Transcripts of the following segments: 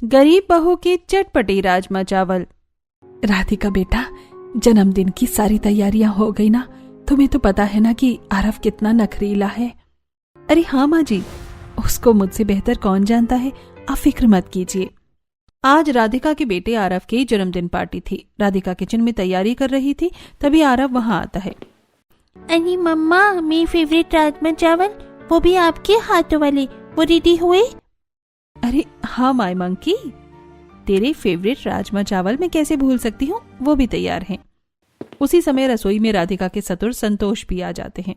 गरीब बहू के चटपटे राजमा चावल। राधिका बेटा, जन्मदिन की सारी तैयारियां हो गई ना? तुम्हें तो पता है ना कि आरव कितना नखरीला है। अरे हाँ माँ जी, उसको मुझसे बेहतर कौन जानता है, आप फिक्र मत कीजिए। आज राधिका के बेटे आरव की जन्मदिन पार्टी थी। राधिका किचन में तैयारी कर रही थी, तभी आरव वहां आता है। अरे मम्मा, मेरी फेवरेट राजमा चावल, वो भी आपके हाथों वाले, वो रेडी हुए? अरे हाँ माय मंकी, तेरे फेवरेट राजमा चावल मैं कैसे भूल सकती हूँ, वो भी तैयार हैं। उसी समय रसोई में राधिका के ससुर संतोष भी आ जाते हैं।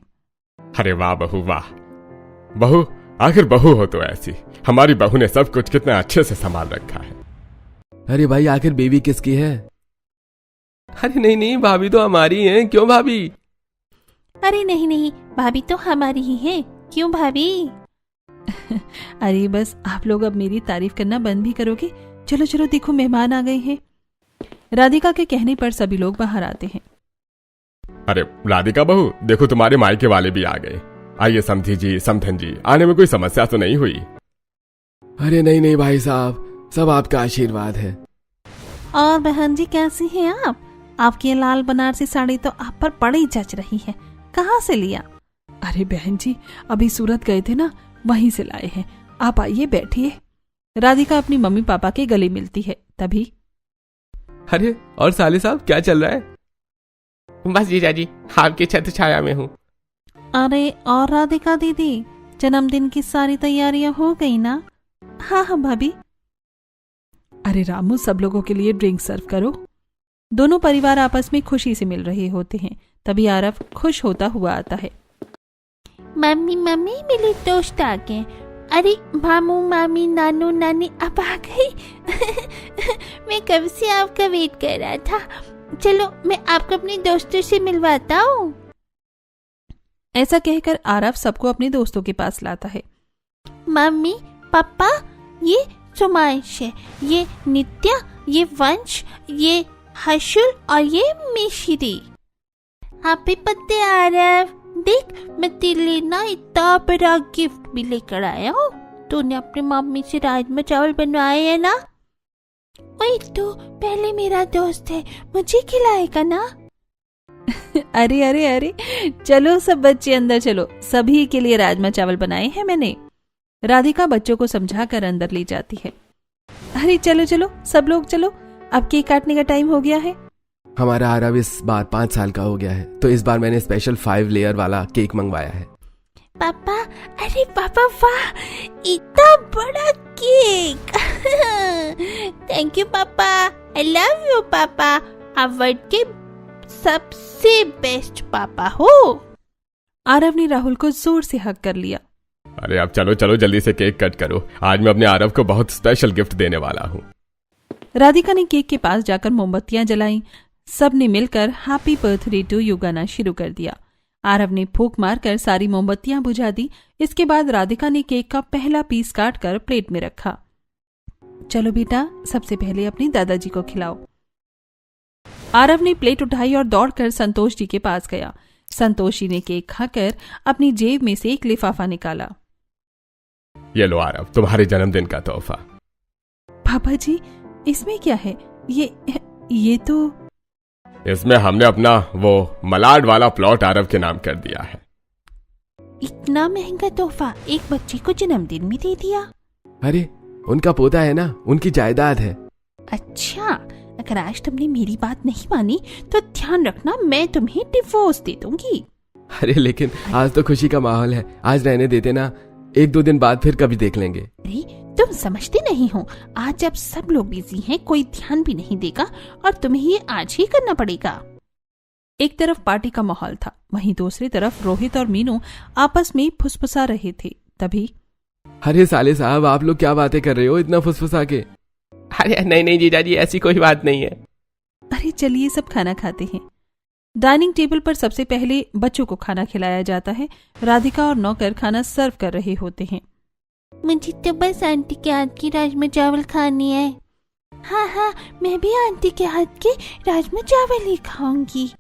अरे वाह बहू, वाह बहू, आखिर बहू हो तो ऐसी। हमारी बहू ने सब कुछ कितना अच्छे से संभाल रखा है। अरे भाई, आखिर बेबी किसकी है? अरे नहीं नहीं, भाभी तो हमारी है। क्यों भाभी? अरे नहीं नहीं, भाभी तो हमारी ही है। क्यों भाभी? अरे बस आप लोग अब मेरी तारीफ करना बंद भी करोगे? चलो चलो, देखो मेहमान आ गए हैं। राधिका के कहने पर सभी लोग बाहर आते हैं। अरे राधिका बहू, देखो तुम्हारे मायके वाले भी आ गए। आइए समधी जी, समधन जी, आने में कोई समस्या तो नहीं हुई? अरे नहीं नहीं भाई साहब, सब आपका आशीर्वाद है। और बहन जी कैसी हैं आप? आपकी लाल बनारसी साड़ी तो आप पर बड़ी जच रही है। कहाँ से लिया? अरे बहन जी, अभी सूरत गए थे ना, वहीं से लाए हैं। आप आइए, बैठिए। राधिका अपनी मम्मी पापा के गले मिलती है। तभी अरे और साले साहब, क्या चल रहा है? बस जीजा जी, आपकी छत्र छाया में हूँ। अरे और राधिका दीदी, जन्मदिन की सारी तैयारियां हो गई ना? हाँ हाँ भाभी। अरे रामू, सब लोगों के लिए ड्रिंक सर्व करो। दोनों परिवार आपस में खुशी से मिल रहे होते हैं। तभी आरव खुश होता हुआ आता है। मम्मी मम्मी, मेरे दोस्त आ गए। अरे मामू मामी, नानू नानी, अब आ गई। मैं कब से आपका वेट कर रहा था। चलो मैं आपको अपने दोस्तों से मिलवाता हूँ। ऐसा कहकर आरव सबको अपने दोस्तों के पास लाता है। मम्मी पापा, ये सुमाइश है, ये नित्या, ये वंश, ये हर्षुल और ये मिश्री। हैप्पी बर्थडे आरव, देख मैं तेरे लिए ना इतना बड़ा गिफ्ट भी लेकर आया हूँ। तूने अपनी मम्मी से राजमा चावल बनवाए है ना? वही तो पहले मेरा दोस्त है, मुझे खिलाएगा ना? अरे अरे अरे, चलो सब बच्चे अंदर चलो, सभी के लिए राजमा चावल बनाए हैं मैंने। राधिका बच्चों को समझाकर अंदर ले जाती है। अरे चलो चलो सब लोग चलो, अब केक काटने का टाइम हो गया है। हमारा आरव इस बार 5 साल का हो गया है, तो इस बार मैंने स्पेशल 5 लेयर वाला केक मंगवाया है। पापा, अरे पापा वाह, इतना बड़ा केक। थैंक यू पापा, आई लव यू पापा, आप वर्ल्ड के सबसे बेस्ट पापा हो। आरव ने राहुल को जोर से हक कर लिया। अरे अब चलो चलो, जल्दी से केक कट करो। आज मैं अपने आरव को बहुत स्पेशल गिफ्ट देने वाला हूँ। राधिका ने केक के पास जाकर मोमबत्तियां जलाईं। सबने मिलकर हैप्पी बर्थडे टू यू गाना शुरू कर दिया। आरव ने फूंक मारकर सारी मोमबत्तियां बुझा दी। इसके बाद राधिका ने केक का पहला पीस काटकर प्लेट में रखा। चलो बेटा, सबसे पहले अपने दादाजी को खिलाओ। आरव ने प्लेट उठाई और दौड़कर संतोष जी के पास गया। संतोष जी ने केक खाकर अपनी जेब में से एक लिफाफा निकाला। ये लो आरव, तुम्हारे जन्मदिन का तोहफा। पापा जी, इसमें क्या है? ये तो इसमें हमने अपना वो मलाड वाला प्लॉट आरव के नाम कर दिया है। इतना महंगा तोहफा एक बच्चे को जन्मदिन में दे दिया? अरे उनका पोता है ना, उनकी जायदाद है। अच्छा, अगर आज तुमने मेरी बात नहीं मानी तो ध्यान रखना, मैं तुम्हें डिवोर्स दे दूंगी। अरे लेकिन आज तो खुशी का माहौल है, आज रहने देते ना, 1-2 दिन बाद फिर कभी देख लेंगे। अरे तुम समझते नहीं हो, आज जब सब लोग बिजी हैं, कोई ध्यान भी नहीं देगा और तुम्हें ये आज ही करना पड़ेगा। एक तरफ पार्टी का माहौल था, वहीं दूसरी तरफ रोहित और मीनू आपस में फुसफुसा रहे थे। तभी अरे साले साहब, आप लोग क्या बातें कर रहे हो इतना फुसफुसा के? अरे नहीं नहीं जीजा जी, ऐसी कोई बात नहीं है। अरे चलिए सब खाना खाते हैं। डाइनिंग टेबल पर सबसे पहले बच्चों को खाना खिलाया जाता है। राधिका और नौकर खाना सर्व कर रहे होते हैं। मुझे तो बस आंटी के हाथ की राजमा चावल खानी है। हाँ हाँ, मैं भी आंटी के हाथ के राजमा चावल ही खाऊंगी।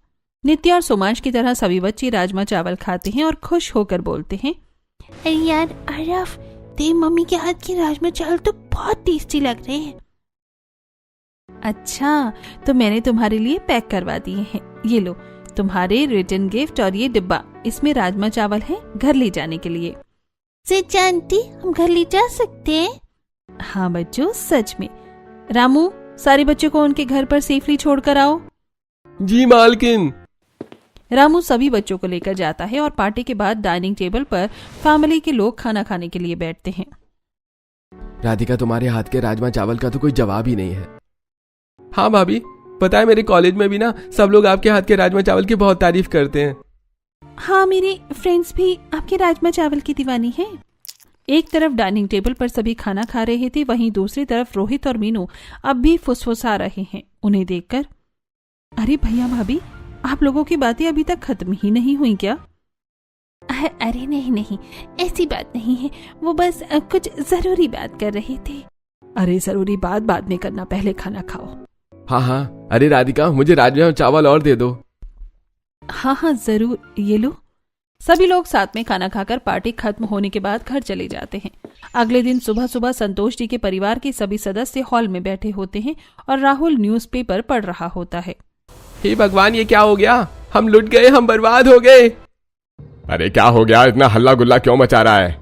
नित्या और सोमांश की तरह सभी बच्चे राजमा चावल खाते हैं और खुश होकर बोलते हैं, अरे यार आरव, पत्ते मम्मी के हाथ के राजमा चावल तो बहुत टेस्टी लग रहे हैं। अच्छा, तो मैंने तुम्हारे लिए पैक करवा दिए हैं। ये लो तुम्हारे रिटर्न गिफ्ट और ये डिब्बा, इसमें राजमा चावल है घर ले जाने के लिए। सच आंटी, हम घर ले जा सकते हैं? हाँ बच्चों, सच में। रामू, सारे बच्चों को उनके घर पर सेफली छोड़कर आओ। जी मालकिन। रामू सभी बच्चों को लेकर जाता है और पार्टी के बाद डाइनिंग टेबल पर फैमिली के लोग खाना खाने के लिए बैठते हैं। राधिका, तुम्हारे हाथ के राजमा चावल का तो कोई जवाब ही नहीं है। हाँ भाभी, पता है मेरे कॉलेज में भी ना सब लोग आपके हाथ के राजमा चावल की बहुत तारीफ करते हैं। हाँ, मेरे फ्रेंड्स भी आपके राजमा चावल की दीवानी हैं। एक तरफ डाइनिंग टेबल पर सभी खाना खा रहे थे, वहीं दूसरी तरफ रोहित और मीनू अब भी फुसफुसा रहे हैं। उन्हें देखकर, अरे भैया भाभी, आप लोगों की बातें अभी तक खत्म ही नहीं हुई क्या? अरे नहीं, ऐसी बात नहीं है, वो बस कुछ जरूरी बात कर रहे थे। अरे जरूरी बात बाद में करना, पहले खाना खाओ। हाँ, अरे राधिका, मुझे राजमा चावल और दे दो। हाँ जरूर, ये लो। सभी लोग साथ में खाना खाकर पार्टी खत्म होने के बाद घर चले जाते हैं। अगले दिन सुबह सुबह संतोष जी के परिवार के सभी सदस्य हॉल में बैठे होते हैं और राहुल न्यूज़पेपर पढ़ रहा होता है। हे भगवान, ये क्या हो गया? हम लुट गए, हम बर्बाद हो गए। अरे क्या हो गया? इतना हल्ला गुल्ला क्यों मचा रहा है?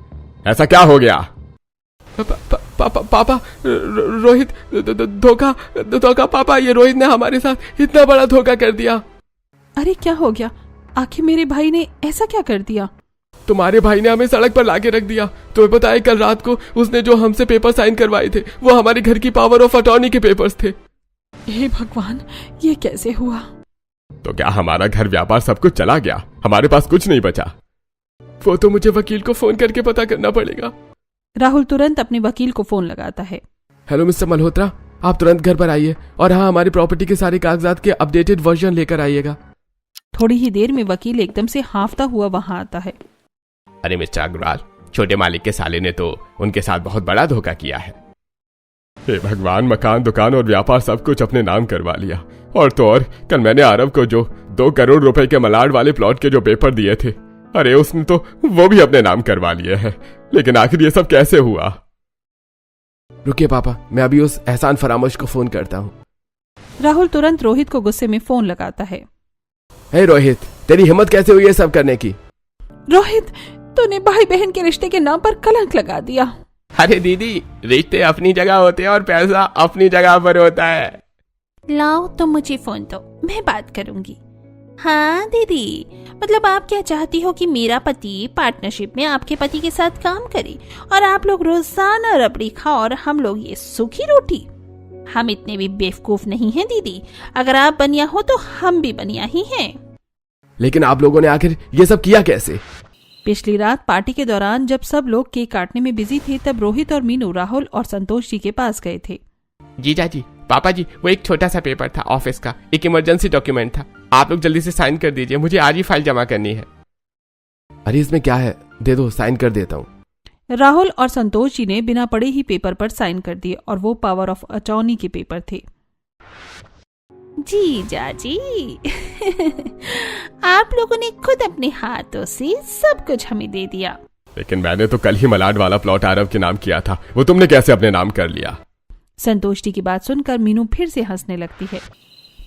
ऐसा क्या हो गया? पापा, रोहित, धोखा पापा, ये रोहित ने हमारे साथ इतना बड़ा धोखा कर दिया। अरे क्या हो गया? आखिर मेरे भाई ने ऐसा क्या कर दिया? तुम्हारे भाई ने हमें सड़क पर लाके रख दिया। तुम्हें पता है, कल रात को उसने जो हमसे पेपर साइन करवाए थे वो हमारे घर की पावर ऑफ अटॉर्नी के पेपर्स थे। हे भगवान, ये कैसे हुआ? तो क्या हमारा घर व्यापार सब कुछ चला गया? हमारे पास कुछ नहीं बचा। वो तो मुझे वकील को फोन करके पता करना पड़ेगा। राहुल तुरंत अपने वकील को फोन लगाता है। हेलो मिस्टर मल्होत्रा, आप तुरंत घर पर आइए और हाँ, हमारी प्रॉपर्टी के सारे कागजात के अपडेटेड वर्जन लेकर आइएगा। थोड़ी ही देर में वकील एकदम से हांफता हुआ वहां आता है। अरे मिस्टर अग्रवाल, छोटे मालिक के साले ने तो उनके साथ बहुत बड़ा धोखा किया है। हे भगवान, मकान, दुकान और व्यापार सब कुछ अपने नाम करवा लिया। और तो और कल मैंने आरव को जो 2 करोड़ रुपए के मलाड वाले प्लॉट के जो पेपर दिए थे, अरे उसने तो वो भी अपने नाम करवा लिए हैं। लेकिन आखिर ये सब कैसे हुआ? रुकिए पापा, मैं अभी उस एहसान फरामोश को फोन करता हूँ। राहुल तुरंत रोहित को गुस्से में फोन लगाता है। हे रोहित, तेरी हिम्मत कैसे हुई ये सब करने की? रोहित, तूने भाई बहन के रिश्ते के नाम पर कलंक लगा दिया। अरे दीदी, रिश्ते अपनी जगह होते हैं और पैसा अपनी जगह पर होता है। लाओ तुम मुझे फोन दो, मैं बात करूंगी। हाँ दीदी, मतलब आप क्या चाहती हो कि मेरा पति पार्टनरशिप में आपके पति के साथ काम करे और आप लोग रोजाना रबड़ी खाओ और हम लोग ये सूखी रोटी? हम इतने भी बेवकूफ नहीं हैं दीदी। अगर आप बनिया हो तो हम भी बनिया ही हैं। लेकिन आप लोगों ने आखिर ये सब किया कैसे? पिछली रात पार्टी के दौरान जब सब लोग केक काटने में बिजी थे, तब रोहित और मीनू राहुल और संतोष जी के पास गए थे। जीजा जी, पापा जी, वो एक छोटा सा पेपर था ऑफिस का, एक इमरजेंसी डॉक्यूमेंट था। आप लोग जल्दी से साइन कर दीजिए, मुझे आज ही फाइल जमा करनी है। अरे इसमें क्या है, दे दो, साइन कर देता हूँ। राहुल और संतोष जी ने बिना पढ़े ही पेपर पर साइन कर दिए और वो पावर ऑफ अटॉर्नी के पेपर थे। जीजा जी आप लोगों ने खुद अपने हाथों से सब कुछ हमें दे दिया। लेकिन मैंने तो कल ही मलाड वाला प्लॉट आरव के नाम किया था, वो तुमने कैसे अपने नाम कर लिया? संतोष जी की बात सुनकर मीनू फिर से हंसने लगती है।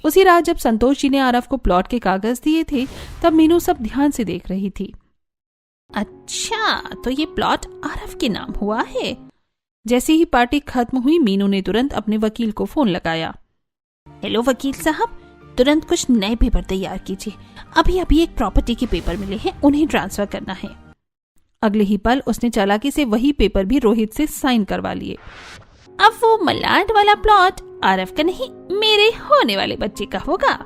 उसी रात जब संतोष जी ने आरव को प्लॉट के कागज दिए थे, तब मीनू सब ध्यान से देख रही थी। अच्छा, तो ये प्लॉट आरव के नाम हुआ है। जैसे ही पार्टी खत्म हुई, मीनू ने तुरंत अपने वकील को फोन लगाया। हेलो वकील साहब, तुरंत कुछ नए पेपर तैयार कीजिए। अभी अभी एक प्रॉपर्टी के पेपर मिले हैं, उन्हें ट्रांसफर करना है। अगले ही पल उसने चालाकी से वही पेपर भी रोहित से साइन करवा लिए। अब वो मलाड वाला प्लॉट आरव का नहीं, मेरे होने वाले बच्चे का होगा।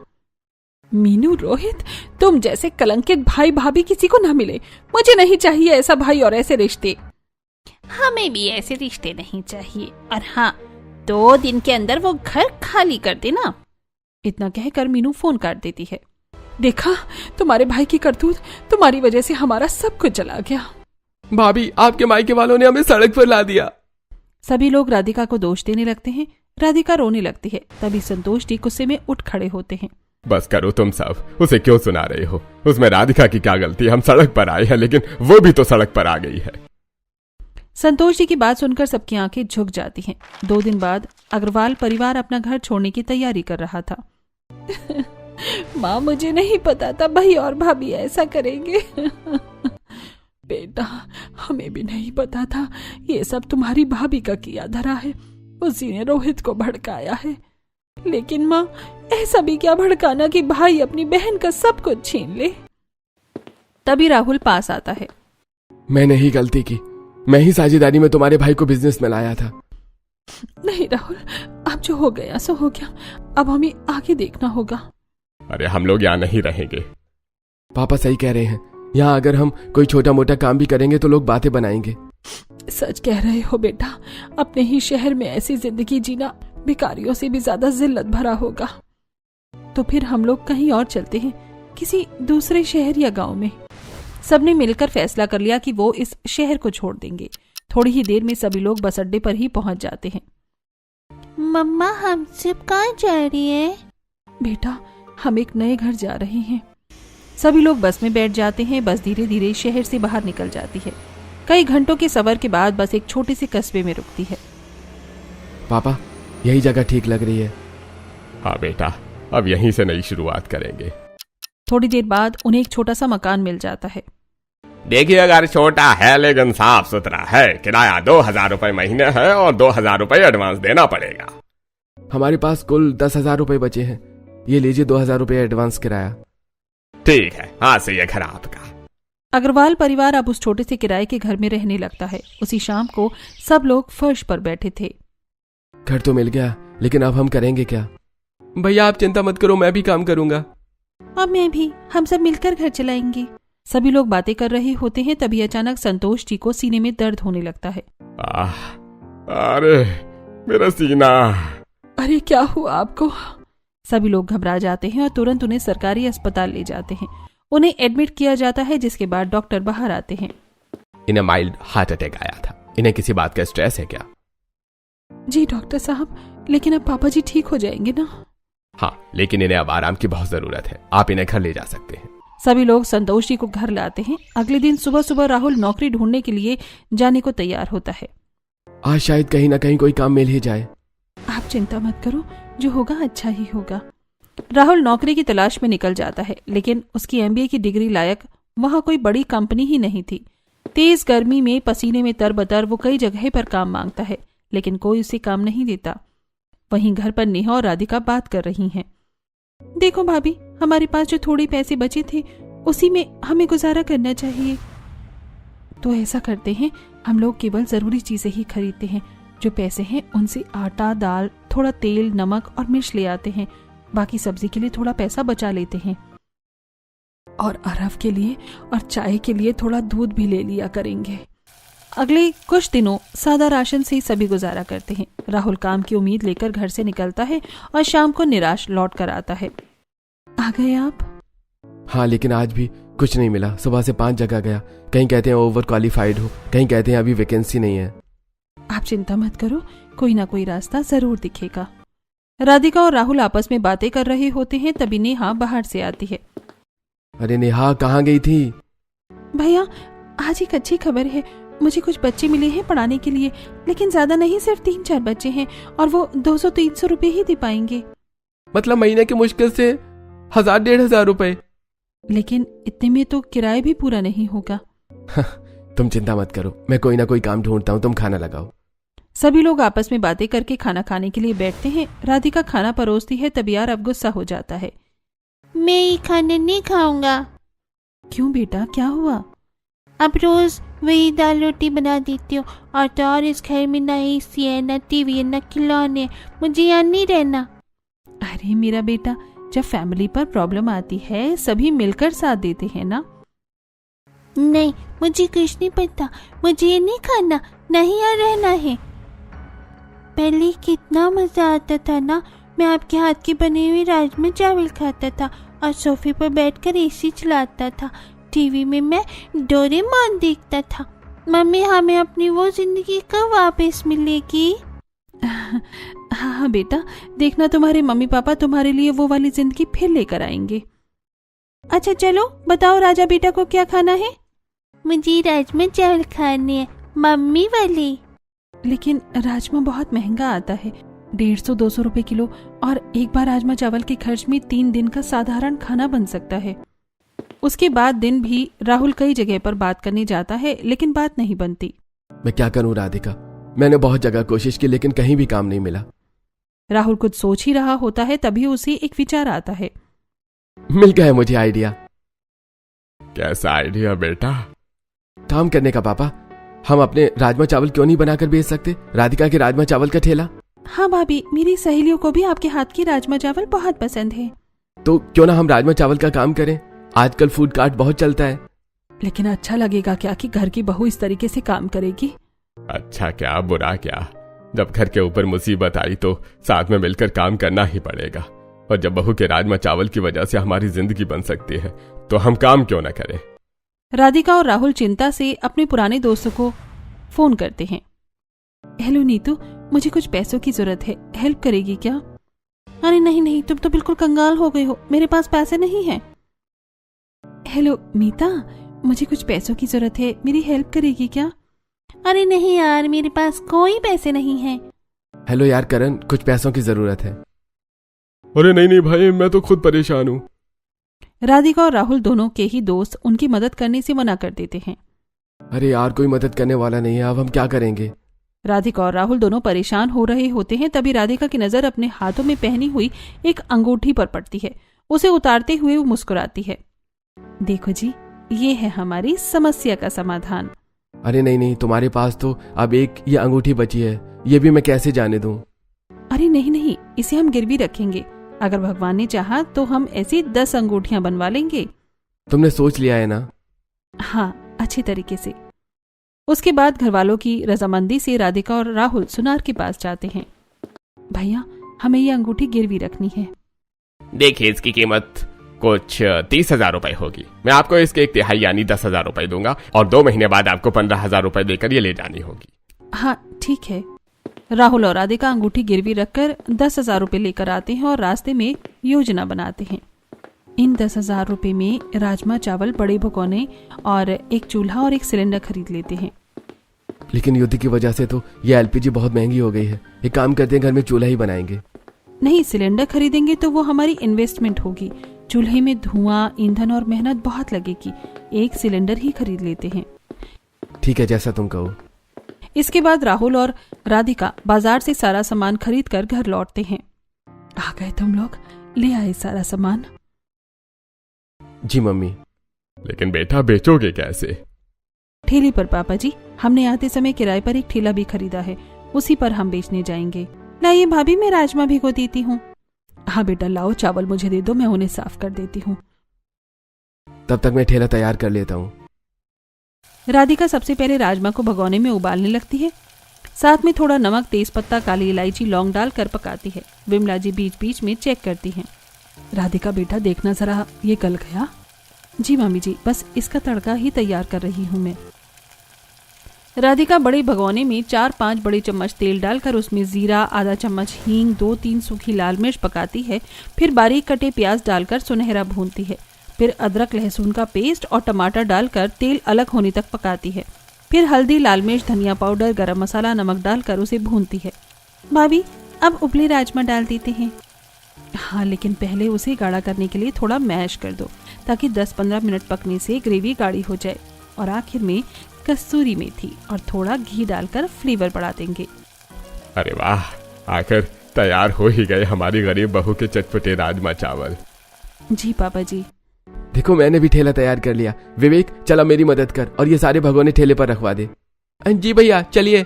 मीनू, रोहित, तुम जैसे कलंकित भाई भाभी किसी को ना मिले। मुझे नहीं चाहिए ऐसा भाई और ऐसे रिश्ते। हमें भी ऐसे रिश्ते नहीं चाहिए। और हाँ, 2 दिन के अंदर वो घर खाली कर देना। इतना कहकर मीनू फोन काट देती है। देखा, तुम्हारे भाई की करतूत, तुम्हारी वजह से हमारा सब कुछ चला गया। भाभी, आपके मायके वालों ने हमें सड़क पर ला दिया। सभी लोग राधिका को दोष देने लगते हैं। राधिका रोने लगती है। तभी संतोष जी गुस्से में उठ खड़े होते हैं। बस करो तुम सब, उसे क्यों सुना रहे हो? उसमें राधिका की क्या गलती? हम सड़क पर आए हैं, लेकिन वो भी तो सड़क पर आ गई है। संतोष जी की बात सुनकर सबकी आंखें झुक जाती हैं। 2 दिन बाद अग्रवाल परिवार अपना घर छोड़ने की तैयारी कर रहा था। माँ, मुझे नहीं पता था भाई और भाभी ऐसा करेंगे। बेटा, हमें भी नहीं पता था। ये सब तुम्हारी भाभी का किया धरा है। उसी ने रोहित को भड़काया है। लेकिन माँ, ऐसा भी क्या भड़काना कि भाई अपनी बहन का सब कुछ छीन ले। तभी राहुल पास आता है। मैंने ही गलती की। मैं ही साझेदारी में तुम्हारे भाई को बिजनेस में लाया था। नहीं राहुल, अब जो हो गया सो हो गया। अब हमें आगे देखना होगा। अरे हम लोग यहाँ नहीं रहेंगे। पापा सही कह रहे हैं। यहाँ अगर हम कोई छोटा मोटा काम भी करेंगे तो लोग बातें बनाएंगे। सच कह रहे हो बेटा। अपने ही शहर में ऐसी जिंदगी जीना भिखारियों से भी ज्यादा जिल्लत भरा होगा। तो फिर हम लोग कहीं और चलते हैं, किसी दूसरे शहर या गांव में। सबने मिलकर फैसला कर लिया कि वो इस शहर को छोड़ देंगे। थोड़ी ही देर में सभी लोग बस अड्डे पर ही पहुंच जाते हैं। मम्मा, हम सब कहाँ जा रही है? बेटा, हम एक नए घर जा रहे हैं। सभी लोग बस में बैठ जाते हैं। बस धीरे धीरे शहर से बाहर निकल जाती है। कई घंटों के सफर के बाद बस एक छोटे से कस्बे में रुकती है। पापा, यही जगह ठीक लग रही है। हाँ बेटा, अब यहीं से नई शुरुआत करेंगे। थोड़ी देर बाद उन्हें एक छोटा सा मकान मिल जाता है। देखिए, अगर छोटा है लेकिन साफ सुथरा है। किराया 2000 रुपए महीने है और 2000 रुपए एडवांस देना पड़ेगा। हमारे पास कुल 10,000 रुपए बचे हैं। ये लीजिए 2,000 रुपए एडवांस किराया। ठीक है, आज से ये घर आपका। अग्रवाल परिवार अब उस छोटे से किराए के घर में रहने लगता है। उसी शाम को सब लोग फर्श पर बैठे थे। घर तो मिल गया, लेकिन अब हम करेंगे क्या? भैया आप चिंता मत करो, मैं भी काम करूंगा। अब मैं भी, हम सब मिलकर घर चलाएंगे। सभी लोग बातें कर रहे होते हैं। तभी अचानक संतोष जी को सीने में दर्द होने लगता है। अरे मेरा सीना। अरे क्या हुआ आपको? सभी लोग घबरा जाते हैं और तुरंत उन्हें सरकारी अस्पताल ले जाते हैं। उन्हें एडमिट किया जाता है, जिसके बाद डॉक्टर बाहर आते हैं। इन्हें माइल्ड हार्ट अटैक आया था। इन्हें किसी बात का स्ट्रेस है क्या? जी डॉक्टर साहब, लेकिन अब पापा जी ठीक हो जाएंगे ना? हाँ, लेकिन इन्हें अब आराम की बहुत जरूरत है। आप इन्हें घर ले जा सकते हैं। सभी लोग संतोष जी को घर लाते हैं। अगले दिन सुबह सुबह राहुल नौकरी ढूंढने के लिए जाने को तैयार होता है। आज शायद कहीं ना कहीं कोई काम मिल ही जाए। आप चिंता मत करो, जो होगा अच्छा ही होगा। राहुल नौकरी की तलाश में निकल जाता है, लेकिन उसकी एमबीए की डिग्री लायक वहां कोई बड़ी कंपनी ही नहीं थी। तेज गर्मी में पसीने में तरबतर वो कई जगह पर काम मांगता है, लेकिन कोई उसे काम नहीं देता। वहीं घर पर नेहा और राधिका बात कर रही हैं। देखो भाभी, हमारे पास जो थोड़े पैसे बचे थे उसी में हमें गुजारा करना चाहिए। तो ऐसा करते हैं, हम लोग केवल जरूरी चीजें ही खरीदते हैं। जो पैसे हैं उनसे आटा, दाल, थोड़ा तेल, नमक और मिर्च ले आते हैं। बाकी सब्जी के लिए थोड़ा पैसा बचा लेते हैं और अरव के लिए और चाय के लिए थोड़ा दूध भी ले लिया करेंगे। अगले कुछ दिनों सादा राशन से ही सभी गुजारा करते हैं। राहुल काम की उम्मीद लेकर घर से निकलता है और शाम को निराश लौट कर आता है। आ गए आप? हाँ, लेकिन आज भी कुछ नहीं मिला। सुबह से 5 जगह गया। कहीं कहते हैं ओवर क्वालिफाइड हो, कहीं कहते हैं अभी वैकेंसी नहीं है। आप चिंता मत करो, कोई ना कोई रास्ता जरूर दिखेगा। राधिका और राहुल आपस में बातें कर रहे होते हैं। तभी नेहा बाहर से आती है। अरे नेहा, कहाँ गई थी? भैया, आज एक अच्छी खबर है। मुझे कुछ बच्चे मिले हैं पढ़ाने के लिए, लेकिन ज्यादा नहीं, सिर्फ 3-4 बच्चे हैं और वो 200-300 रुपए ही दे पाएंगे। मतलब महीने की मुश्किल से 1,000-1,500 रुपए। लेकिन इतने में तो किराया भी पूरा नहीं होगा। तुम चिंता मत करो, मैं कोई ना कोई काम ढूंढता हूँ, तुम खाना लगाओ। सभी लोग आपस में बातें करके खाना खाने के लिए बैठते हैं। राधिका खाना परोसती है, तभी यार अब गुस्सा हो जाता है। मैं ये खाना नहीं खाऊंगा। क्यों बेटा, क्या हुआ? अब रोज वही दाल रोटी बना देती हो, और तो और इस घर में ना एसी है, ना टीवी है, ना खिलौने। मुझे यहाँ नहीं रहना। अरे मेरा बेटा, जब फैमिली पर प्रॉब्लम आती है सभी मिलकर साथ देते हैं ना। नहीं, मुझे कुछ नहीं पता। मुझे ये नहीं खाना, नहीं यहाँ रहना है। पहले कितना मजा आता था ना। मैं आपके हाथ के बने हुए राजमा चावल खाता था और सोफे पर बैठकर एसी चलाता था। टीवी में मैं डोरेमोन देखता था। मम्मी, हमें अपनी वो जिंदगी कब वापस मिलेगी? हाँ बेटा, देखना तुम्हारे मम्मी पापा तुम्हारे लिए वो वाली जिंदगी फिर लेकर आएंगे। अच्छा चलो बताओ, राजा बेटा को क्या खाना है? मुझे राजमा चावल खाने हैं मम्मी वाली। लेकिन राजमा बहुत महंगा आता है, 150-200 रुपए किलो, और एक बार राजमा चावल के खर्च में 3 दिन का साधारण खाना बन सकता है। उसके बाद दिन भी राहुल कई जगह पर बात करने जाता है, लेकिन बात नहीं बनती। मैं क्या करूं राधिका, मैंने बहुत जगह कोशिश की लेकिन कहीं भी काम नहीं मिला। राहुल कुछ सोच ही रहा होता है, तभी उसे एक विचार आता है। मिल गया है मुझे आइडिया। कैसा आइडिया बेटा? काम करने का पापा, हम अपने राजमा चावल क्यों नहीं बनाकर बेच सकते? राधिका के राजमा चावल का ठेला। हाँ भाभी, मेरी सहेलियों को भी आपके हाथ की राजमा चावल बहुत पसंद है। तो क्यों ना हम राजमा चावल का काम करें? आजकल फूड कार्ट बहुत चलता है। लेकिन अच्छा लगेगा क्या कि घर की बहू इस तरीके से काम करेगी? अच्छा क्या बुरा क्या, जब घर के ऊपर मुसीबत आई तो साथ में मिलकर काम करना ही पड़ेगा। और जब बहू के राजमा चावल की वजह से हमारी जिंदगी बन सकती है तो हम काम क्यों ना करें। राधिका और राहुल चिंता से अपने पुराने दोस्तों को फोन करते हैं। हेलो नीतू, मुझे कुछ पैसों की जरूरत है, हेल्प करेगी क्या? अरे नहीं नहीं, तुम तो बिल्कुल कंगाल हो गए हो, मेरे पास पैसे नहीं हैं। हेलो मीता, मुझे कुछ पैसों की जरूरत है, मेरी हेल्प करेगी क्या? अरे नहीं यार, मेरे पास कोई पैसे नहीं हैं। हेलो यार करण, कुछ पैसों की जरूरत है। अरे नहीं नहीं भाई, मैं तो खुद परेशान हूँ। राधिका और राहुल दोनों के ही दोस्त उनकी मदद करने से मना कर देते हैं। अरे यार कोई मदद करने वाला नहीं है, अब हम क्या करेंगे? राधिका और राहुल दोनों परेशान हो रहे होते हैं, तभी राधिका की नजर अपने हाथों में पहनी हुई एक अंगूठी पर पड़ती है। उसे उतारते हुए वो मुस्कुराती है। देखो जी, ये है हमारी समस्या का समाधान। अरे नहीं नहीं, तुम्हारे पास तो अब एक ये अंगूठी बची है, ये भी मैं कैसे जाने दूं? अरे नहीं नहीं, इसे हम गिरवी रखेंगे, अगर भगवान ने चाहा तो हम ऐसी 10 अंगूठियां बनवा लेंगे। तुमने सोच लिया है ना? हाँ, अच्छी तरीके से। उसके बाद घरवालों की रजामंदी से राधिका और राहुल सुनार के पास जाते हैं। भैया, हमें ये अंगूठी गिरवी रखनी है। देखिए, इसकी कीमत कुछ 30,000 रुपए होगी। मैं आपको इसके 1/3 यानी 10,000 रुपए दूंगा और 2 महीने बाद आपको 15,000 रुपए देकर ये ले जानी होगी। हाँ ठीक है। राहुल और राधिका अंगूठी गिरवी रखकर 10,000 रुपए लेकर आते हैं और रास्ते में योजना बनाते हैं। इन 10,000 रुपए में राजमा चावल, बड़े भगोने और एक चूल्हा और एक सिलेंडर खरीद लेते हैं। लेकिन युद्ध की वजह से तो ये एलपीजी बहुत महंगी हो गई है। एक काम करते हैं, घर में चूल्हा ही बनाएंगे। नहीं, सिलेंडर खरीदेंगे तो वो हमारी इन्वेस्टमेंट होगी। चूल्हे में धुआं, ईंधन और मेहनत बहुत लगेगी। एक सिलेंडर ही खरीद लेते हैं। ठीक है, जैसा तुम कहो। इसके बाद राहुल और राधिका बाजार से सारा सामान खरीद कर घर लौटते हैं। आ गए तुम लोग, ले आए सारा सामान? जी मम्मी। लेकिन बेटा, बेचोगे कैसे? ठेले पर पापा जी, हमने आते समय किराए पर एक ठेला भी खरीदा है, उसी पर हम बेचने जाएंगे। लाइए भाभी, मैं राजमा भिगो देती हूँ। हाँ बेटा, लाओ, चावल मुझे दे दो, मैं उन्हें साफ कर देती हूँ। तब तक मैं ठेला तैयार कर लेता हूँ। राधिका सबसे पहले राजमा को भगोने में उबालने लगती है। साथ में थोड़ा नमक, तेजपत्ता, काली इलायची, लौंग डालकर पकाती है। विमला जी बीच बीच में चेक करती हैं। राधिका बेटा, देखना जरा, ये गल गया? जी मामी जी, बस इसका तड़का ही तैयार कर रही हूँ मैं। राधिका बड़े भगोने में 4-5 बड़े चम्मच तेल डालकर उसमें जीरा, आधा चम्मच हींग, 2-3 सूखी लाल मिर्च पकाती है। फिर बारीक कटे प्याज डालकर सुनहरा भूनती है। फिर अदरक लहसुन का पेस्ट और टमाटर डालकर तेल अलग होने तक पकाती है। फिर हल्दी, लाल मिर्च, धनिया पाउडर, गरम मसाला, नमक डालकर उसे भूनती है। भाभी, अब उबले राजमा डाल देते हैं। हाँ, लेकिन पहले उसे गाढ़ा करने के लिए थोड़ा मैश कर दो, ताकि 10-15 मिनट पकने से ग्रेवी गाढ़ी हो जाए। और आखिर में कसूरी मेथी और थोड़ा घी डालकर फ्लेवर बढ़ा देंगे। अरे वाह, आखिर तैयार हो ही गए हमारी गरीब बहू के चटपटे राजमा चावल। जी पापा जी। देखो, मैंने भी ठेला तैयार कर लिया। विवेक, चला मेरी मदद कर और ये सारे भगोने ठेले पर रखवा दे। जी भैया, चलिए।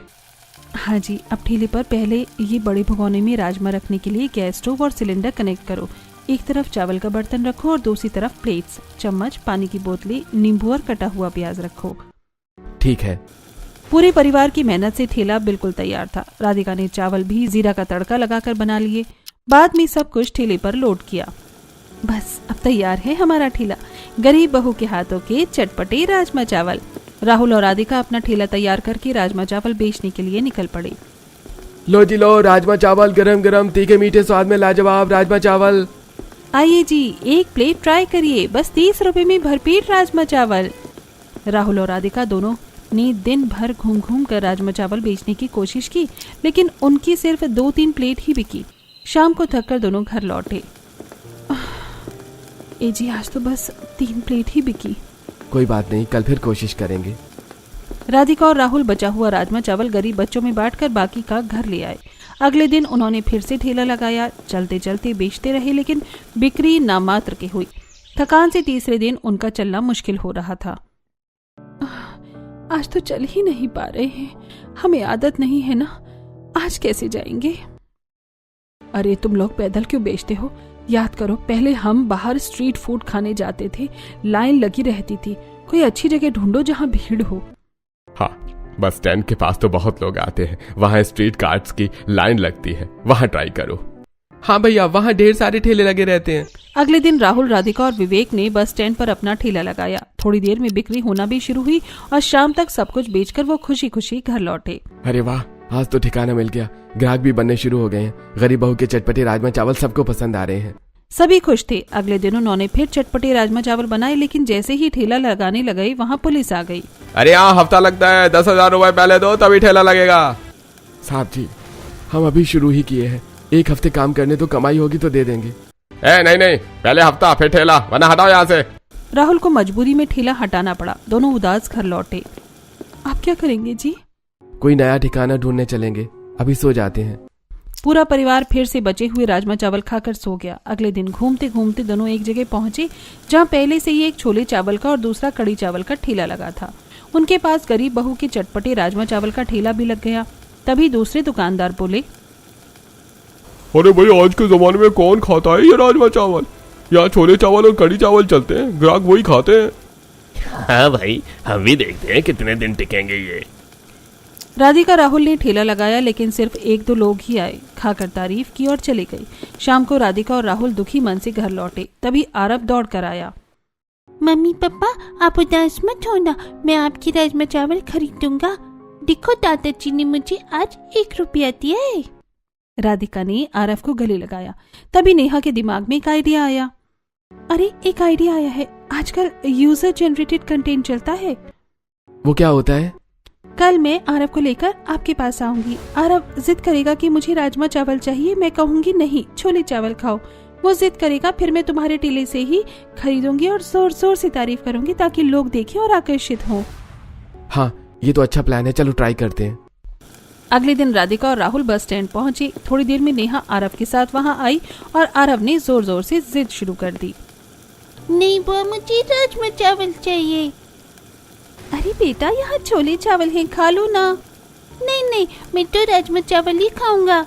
हाँ जी, अब ठेले पर पहले ये बड़े भगोने में राजमा रखने के लिए गैस स्टोव और सिलेंडर कनेक्ट करो। एक तरफ चावल का बर्तन रखो और दूसरी तरफ प्लेट्स, चम्मच, पानी की बोतलें, नींबू और कटा हुआ प्याज रखो। ठीक है। पूरे परिवार की मेहनत से ठेला बिल्कुल तैयार था। राधिका ने चावल भी जीरा का तड़का लगाकर बना लिए। बाद में सब कुछ ठेले पर लोड किया। बस अब तैयार है हमारा ठेला, गरीब बहू के हाथों के चटपटे राजमा चावल। राहुल और राधिका अपना ठेला तैयार करके राजमा चावल बेचने के लिए निकल पड़े। लो जी लो, राजमा चावल गरम गरम, तीखे मीठे स्वाद में लाजवाब राजमा चावल। आइए जी, एक प्लेट ट्राई करिए, बस 30 रुपए में भरपेट राजमा चावल। राहुल और राधिका दोनों ने दिन भर घूम घूम कर राजमा चावल बेचने की कोशिश की, लेकिन उनकी सिर्फ 2-3 प्लेट ही बिकी। शाम को थक कर दोनों घर लौटे। ए जी, आज तो बस 3 प्लेट ही बिकी। कोई बात नहीं, कल फिर कोशिश करेंगे। राधिका और राहुल बचा हुआ राजमा चावल गरीब बच्चों में बांटकर बाकी का घर ले आए। अगले दिन उन्होंने फिर से ठेला लगाया। चलते चलते बेचते रहे, लेकिन बिक्री नामात्र की हुई। थकान से तीसरे दिन उनका चलना मुश्किल हो रहा था। आज तो चल ही नहीं पा रहे हैं, हमें आदत नहीं है ना, आज कैसे जाएंगे? अरे तुम लोग पैदल क्यों बेचते हो? याद करो, पहले हम बाहर स्ट्रीट फूड खाने जाते थे, लाइन लगी रहती थी। कोई अच्छी जगह ढूंढो जहाँ भीड़ हो। हाँ, बस स्टैंड के पास तो बहुत लोग आते हैं, वहाँ स्ट्रीट कार्ट्स की लाइन लगती है, वहाँ ट्राई करो। हाँ भैया, वहाँ ढेर सारे ठेले लगे रहते हैं। अगले दिन राहुल, राधिका और विवेक ने बस स्टैंड पर अपना ठेला लगाया। थोड़ी देर में बिक्री होना भी शुरू हुई और शाम तक सब कुछ बेचकर वो खुशी खुशी घर लौटे। अरे वाह, आज तो ठिकाना मिल गया। ग्राहक भी बनने शुरू हो गए हैं। गरीब बहू के चटपटे राजमा चावल सबको पसंद आ रहे हैं। सभी खुश थे। अगले दिन उन्होंने फिर चटपटे राजमा चावल बनाए, लेकिन जैसे ही ठेला लगाने लगे वहाँ पुलिस आ गई। अरे यहाँ हफ्ता लगता है, 10,000 रुपए पहले दो तभी ठेला लगेगा। साहब जी, हम अभी शुरू ही किए हैं, 1 हफ्ते काम करने तो कमाई होगी तो दे देंगे। नहीं, पहले हफ्ता फिर ठेला, वरना हटाओ यहाँ से। राहुल को मजबूरी में ठेला हटाना पड़ा। दोनों उदास घर लौटे। आप क्या करेंगे जी? कोई नया ठिकाना ढूंढने चलेंगे, अभी सो जाते हैं। पूरा परिवार फिर से बचे हुए राजमा चावल खाकर सो गया। अगले दिन घूमते घूमते दोनों एक जगह पहुंचे जहां पहले से ही एक छोले चावल का और दूसरा कड़ी चावल का ठेला लगा था। उनके पास गरीब बहू के चटपटे राजमा चावल का ठेला भी लग गया। तभी दूसरे दुकानदार बोले, अरे भाई, आज के जमाने में कौन खाता है ये राजमा चावल? यहाँ छोले चावल और कड़ी चावल चलते हैं, ग्राहक वही खाते हैं। हाँ भाई, हम भी देखते हैं कितने दिन टिकेंगे ये। राधिका राहुल ने ठेला लगाया, लेकिन सिर्फ 1-2 लोग ही आए, खाकर तारीफ की और चले गए। शाम को राधिका और राहुल दुखी मन से घर लौटे। तभी आरव दौड़ कर आया। मम्मी पापा, आप उदास मत होना, मैं आपकी राजमा चावल खरीदूंगा। देखो दादाजी ने मुझे आज 1 रुपया दिया है। राधिका ने आरव को गले लगाया। तभी नेहा के दिमाग में एक आइडिया आया। अरे, एक आइडिया आया है, आजकल यूजर जनरेटेड कंटेंट चलता है। वो क्या होता है? कल मैं आरव को लेकर आपके पास आऊंगी। आरव जिद करेगा कि मुझे राजमा चावल चाहिए, मैं कहूंगी नहीं, छोले चावल खाओ। वो जिद करेगा, फिर मैं तुम्हारे ठेले से ही खरीदूंगी और जोर जोर से तारीफ करूंगी ताकि लोग देखें और आकर्षित हों। हाँ, ये तो अच्छा प्लान है, चलो ट्राई करते हैं। अगले दिन राधिका और राहुल बस स्टैंड पहुंचे। थोड़ी देर में नेहा आरव के साथ वहां आई और आरव ने जोर जोर से जिद शुरू कर दी। नहीं बुआ, मुझे राजमा चावल चाहिए। अरे बेटा, यहाँ छोले चावल हैं, खा लो ना। नहीं, मैं तो राजमा चावल ही खाऊंगा।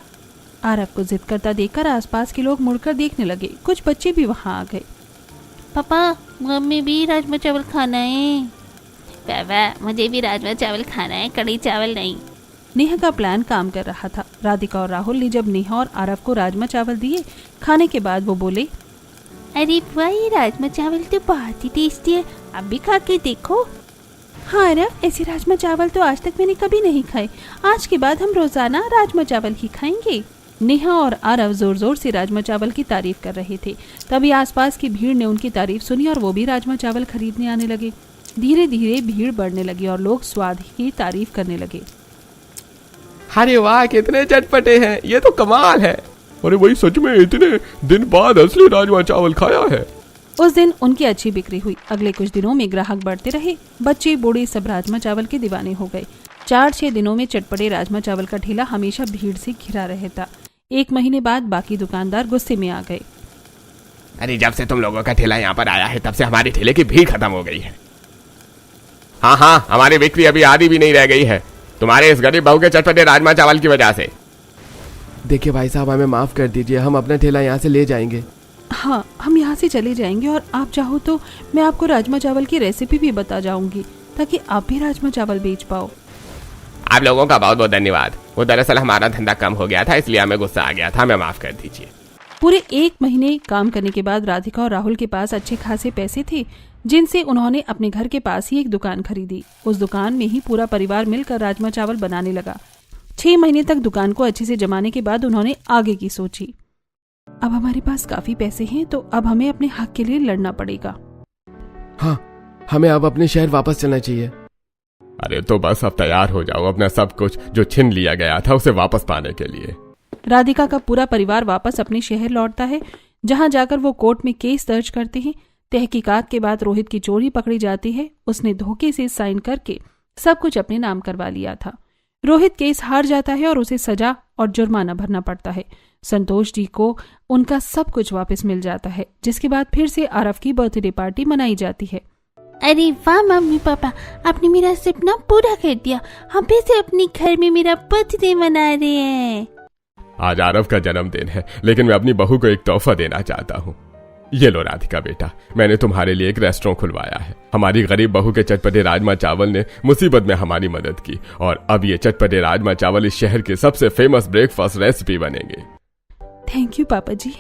आरव को जिद करता देखकर आसपास के लोग मुड़कर देखने लगे। कुछ बच्चे भी वहां आ गए। पापा, मम्मी भी राजमा चावल खाना है। पापा, मुझे भी राजमा चावल खाना है, कड़ी चावल नहीं। नेहा का प्लान काम कर रहा था। राधिका और राहुल ने जब नेहा और आरव को राजमा चावल दिए, खाने के बाद वो बोले, अरे वाह, ये राजमा चावल तो बहुत ही टेस्टी है, आप भी खा के देखो। हाँ आरव, ऐसे राजमा चावल तो आज तक मैंने कभी नहीं खाए। आज के बाद हम रोजाना राजमा चावल ही खाएंगे। नेहा और आरव जोर जोर से राजमा चावल की तारीफ कर रहे थे। तभी आसपास की भीड़ ने उनकी तारीफ सुनी और वो भी राजमा चावल खरीदने आने लगे। धीरे धीरे भीड़ बढ़ने लगी और लोग स्वाद की तारीफ करने लगे। अरे वाह, कितने चटपटे हैं, ये तो कमाल है। अरे भाई, सच में इतने दिन बाद असली राजमा चावल खाया है। उस दिन उनकी अच्छी बिक्री हुई। अगले कुछ दिनों में ग्राहक बढ़ते रहे। बच्चे बूढ़े सब राजमा चावल के दीवाने हो गए। 4-6 दिनों में चटपटे राजमा चावल का ठेला हमेशा भीड़ से घिरा रहता। 1 महीने बाद बाकी दुकानदार गुस्से में आ गए। अरे, जब से तुम लोगों का ठेला यहाँ पर आया है, तब से हमारे ठेले की भीड़ खत्म हो गई है। हाँ, हमारी बिक्री अभी आधी भी नहीं रह गई है, तुम्हारे इस गरीब बहू के चटपटे राजमा चावल की वजह से। देखिए भाई साहब, हमें माफ कर दीजिए, हम अपना ठेला यहाँ से ले जाएंगे। हाँ, हम यहाँ से चले जाएंगे और आप चाहो तो मैं आपको राजमा चावल की रेसिपी भी बता जाऊंगी ताकि आप भी राजमा चावल बेच पाओ। आप लोगों का बहुत बहुत धन्यवाद। वो दरअसल हमारा धंधा कम हो गया था, इसलिए हमें गुस्सा आ गया था, हमें माफ कर दीजिए। पूरे 1 महीने काम करने के बाद राधिका और राहुल के पास अच्छे खासे पैसे थे, जिनसे उन्होंने अपने घर के पास ही एक दुकान खरीदी। उस दुकान में ही पूरा परिवार मिलकर राजमा चावल बनाने लगा। 6 महीने तक दुकान को अच्छे से जमाने के बाद उन्होंने आगे की सोची। अब हमारे पास काफी पैसे हैं, तो अब हमें अपने हक के लिए लड़ना पड़ेगा। हाँ, हमें अब अपने शहर वापस चलना चाहिए। अरे तो बस अब तैयार हो जाओ, अपना सब कुछ जो छीन लिया गया था उसे वापस पाने के लिए। राधिका का पूरा परिवार वापस अपने शहर लौटता है, जहां जाकर वो कोर्ट में केस दर्ज करते हैं। तहकीकात के बाद रोहित की चोरी पकड़ी जाती है। उसने धोखे से साइन करके सब कुछ अपने नाम करवा लिया था। रोहित केस हार जाता है और उसे सजा और जुर्माना भरना पड़ता है। संतोष जी को उनका सब कुछ वापस मिल जाता है, जिसके बाद फिर से आरव की बर्थडे पार्टी मनाई जाती है। अरे वाह मम्मी पापा, आपने मेरा सपना पूरा कर दिया। हम फिर से अपने घर में मेरा बर्थडे मना रहे हैं। आज आरव का जन्मदिन है, लेकिन मैं अपनी बहू को एक तोहफा देना चाहता हूँ। ये लो राधिका बेटा, मैंने तुम्हारे लिए एक रेस्टोरेंट खुलवाया है। हमारी गरीब बहू के चटपटे राजमा चावल ने मुसीबत में हमारी मदद की, और अब ये चटपटे राजमा चावल इस शहर के सबसे फेमस ब्रेकफास्ट रेसिपी बनेंगे। थैंक यू पापा जी।